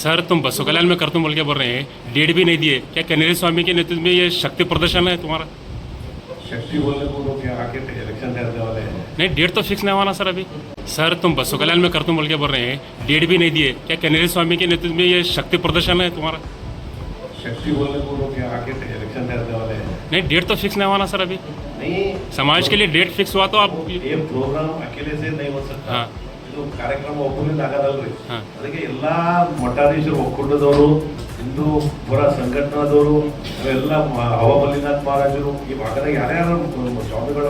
Sir तुम बसों कल्याण में कर तुम बोल के बोल रहे हैं, डेट भी नहीं दिए। क्या कनेरी स्वामी के नेतृत्व में ये शक्ति प्रदर्शन है तुम्हारा? शक्ति बोलने को लोग यहाँ आके इलेक्शन करने वाले हैं। नहीं, डेट तो फिक्स नहीं हुआ ना सर अभी। सर तुम बसों कल्याण में कर तुम बोल के बोल रहे हैं, डेट भी नहीं दिए। क्या कनेरी स्वामी के नेतृत्व में ये शक्ति प्रदर्शन है तुम्हारा? शक्ति बोलने को लोग यहाँ आके इलेक्शन करने वाले हैं। नहीं, डेट तो फिक्स नहीं हुआ ना सर अभी। नहीं, समाज के लिए डेट फिक्स हुआ तो आप ये प्रोग्राम अकेले से नहीं हो सकता। हाँ। ಇದು ಕಾರ್ಯಕ್ರಮ ಒಬ್ಬರಿಂದ ಆಗದಲ್ರಿ. ಹಾ. ಅದಕ್ಕೆ ಎಲ್ಲಾ ಮಠಾಧೀಶರು ಒಕ್ಕೂಟದವರು, ಹಿಂದೂ ಪರ ಸಂಘಟನಾದವರು, ಎಲ್ಲ ಹವಾಮಲ್ಲಿನಾಥ್ ಮಹಾರಾಜರು, ಈ ಭಾಗದ ಯಾರ್ಯಾರು ಸ್ವಾಮಿಗಳ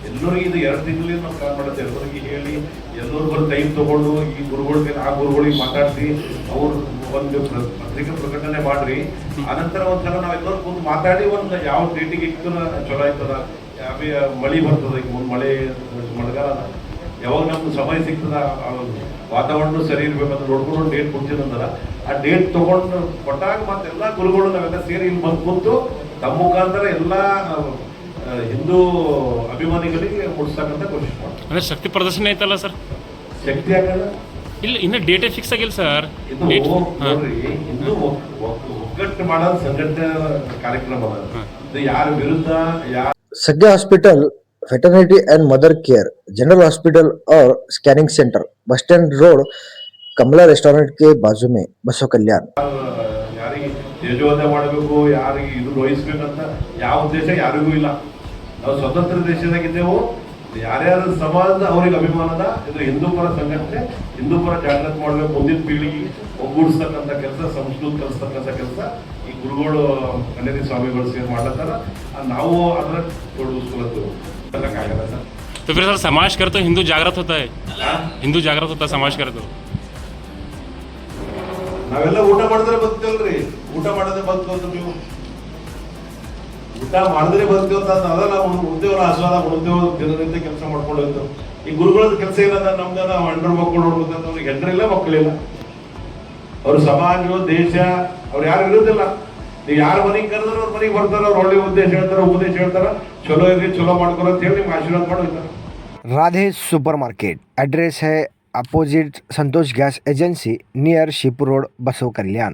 ಎಲ್ಲರಿಗೂ ಇದು 2 ತಿಂಗಳಿಂದ ನಾವು ಕಾಲ್ ಮಾಡುತ್ತೆ. ಎಲ್ಲರಿಗೆ ಹೇಳಿ ಎಲ್ಲರೂ ಬಂದು ಟೈಮ್ ತಗೊಂಡು ಈ ಗುರುಗಳಿಗೆ ಆ ಗುರುಗಳಿಗೆ ಮಾತಾಡಿಸಿ ಅವ್ರು ಒಂದು ಪತ್ರಿಕೆ ಪ್ರಕಟಣೆ ಮಾಡ್ರಿ. ಆನಂತರ ಒಂದ್ಸಲ ನಾವೆಲ್ಲರೂ ಕೂತು ಮಾತಾಡಿ ಒಂದು ಯಾವ ಡೇಟಿಗೆ ಇಟ್ಟು ಚಲೋ ಆಯ್ತದ, ಯಾವ ಮಳೆ ಬರ್ತದ, ಈಗ ಮುಂದೆ ಮಳೆ ಮಳೆಗಾಲ ಯಾವಾಗ ನಮ್ಗೆ ಸಮಯ ಸಿಗ್ತದ, ವಾತಾವರಣ ಸರಿ ಇರ್ಬೇಕಂತ ನೋಡ್ಕೊಂಡು ಡೇಟ್ ಕೊಡ್ತೀನಿ ಅಂದ್ರೆ ಆ ಡೇಟ್ ತಗೊಂಡು ಕೊಟ್ಟಾಗ ಮತ್ತೆಲ್ಲ ಗುರುಗಳು ನಾವೆಲ್ಲ ಸೇರಿ ಇಲ್ಲಿ ಬಂದು ಕೂತು ತಮ್ಮ ಮುಖಾಂತರ ಎಲ್ಲ ಹಿಂದೂ ಅಭಿಮಾನಿಗಳಿಗೆ ಮುಟ್ಸಕ್ಕಂತ ಕೋಶಿಶ್ ಮಾಡ್ತಾರೆ. ಅಂದ್ರೆ ಶಕ್ತಿ ಪ್ರದರ್ಶನ ಐತಲ್ಲ ಸರ್? ಶಕ್ತಿ ಆಗಲ್ಲ, ಇಲ್ಲ, ಇನ್ನು ಡೇಟೇ ಫಿಕ್ಸ್ ಆಗಿಲ್ಲ ಸರ್. ಇದು ನೋಡ್ರಿ, ಹಿಂದೂ ಒಗ್ಗಟ್ಟು ಮಾಡೋದು ಸಂಘಟನೆ ಕಾರ್ಯಕ್ರಮ ಅದ. ಇದು ಯಾರ ವಿರುದ್ಧ सज्ञा hospital, veterinary and mother care, general hospital और scanning center, bus stand road, Kamala restaurant के बाजू में, बसों कल्याण। ಯಾರಿಗೆ ತೇಜೋವಧೆ ಮಾಡಬೇಕು, ಯಾರಿಗೆ ಇದು ವಹಿಸ್ಬೇಕಂತ ಯಾವ ಉದ್ದೇಶ ಯಾರಿಗೂ ಇಲ್ಲ. ನಾವು ಸ್ವತಂತ್ರ ದೇಶದಾಗಿದ್ದೆವು. ಯಾರ್ಯಾರ ಸಮಾಜ ಅವ್ರಿಗೆ ಅಭಿಮಾನದ ಇದು ಹಿಂದೂ ಪರ ಸಂಘಟನೆ, ಹಿಂದೂ ಪರ ಜಾಗೃತಿ ಮಾಡಬೇಕು, ಮುಂದಿನ ಪೀಳಿಗೆಗೆ ಒಗ್ಗೂಡಿಸ್ತಕ್ಕಂಥ ಕೆಲಸ, ಸಂಸ್ಕೃತ ಕಲಿಸ್ತಕ್ಕಂಥ ಕೆಲಸ ಈ ಗುರುಗಳು ಕನ್ನೇರಿ ಸ್ವಾಮಿಗಳು ಸೇರಿ ಮಾಡ್ಲತ್ತಾರ. ನಾವು ಅದರ ತೊಡಗಿಸ್ಕೊಳ್ತೀವಿ. ಆಗಲ್ಲ ಸರ್. तो फिर सर समाज कर तो हिंदू जागृत होता है, हिंदू जागृत होता है समाज कर तो. ನಾವೆಲ್ಲ ಊಟ ಮಾಡಿದ್ರೆ ಬದುಕ್ತೇವಲ್ರಿ, ಊಟ ಮಾಡದೆ ಬದುಕೋದು. ನೀವು ಊಟ ಮಾಡಿದ್ರೆ ಬದುಕ್ತೇವ ಅದಲ್ಲ, ಉಣ್ತೇವಲ್ಲ, ಆಸ್ವಾದ ಉಣ್ತೇವ, ದಿನನಿತ್ಯ ಕೆಲಸ ಮಾಡ್ಕೊಂಡು ಹೋಗ್ತೇವೆ. ಈ ಗುರುಗಳದ ಕೆಲಸ ಏನದ, ನಮ್ದ ನಾವು ಹೆಂಡ್ರ ಮಕ್ಕಳು ನೋಡ್ಬೇಕಂತ ಅವ್ರಿಗೆ ಹೆಂಡ್ರಿಲ್ಲ, ಮಕ್ಕಳಿಲ್ಲ. ಅವ್ರ ಸಮಾಜ, ದೇಶ ಅವ್ರು ಯಾರು ಇರೋದಿಲ್ಲ. ನೀವು ಯಾರ ಮನೆಗೆ ಕರೆದ್ರೆ ಅವ್ರ ಮನೆಗೆ ಬರ್ತಾರ, ಅವ್ರು ಒಳ್ಳೆ ಉದ್ದೇಶ ಹೇಳ್ತಾರ, ಉಪದೇಶ ಹೇಳ್ತಾರ, ಚಲೋ ಇರ್ರಿ, ಚಲೋ ಮಾಡ್ಕೊಳ ಅಂತ ಹೇಳಿ ನಿಮ್ಗೆ ಆಶೀರ್ವಾದ ಮಾಡಿ ಹೋಗ್ತಾರೆ. राधे सुपरमार्केट, एड्रेस है opposite Santosh gas agency, near ship road, बसों कल्याण।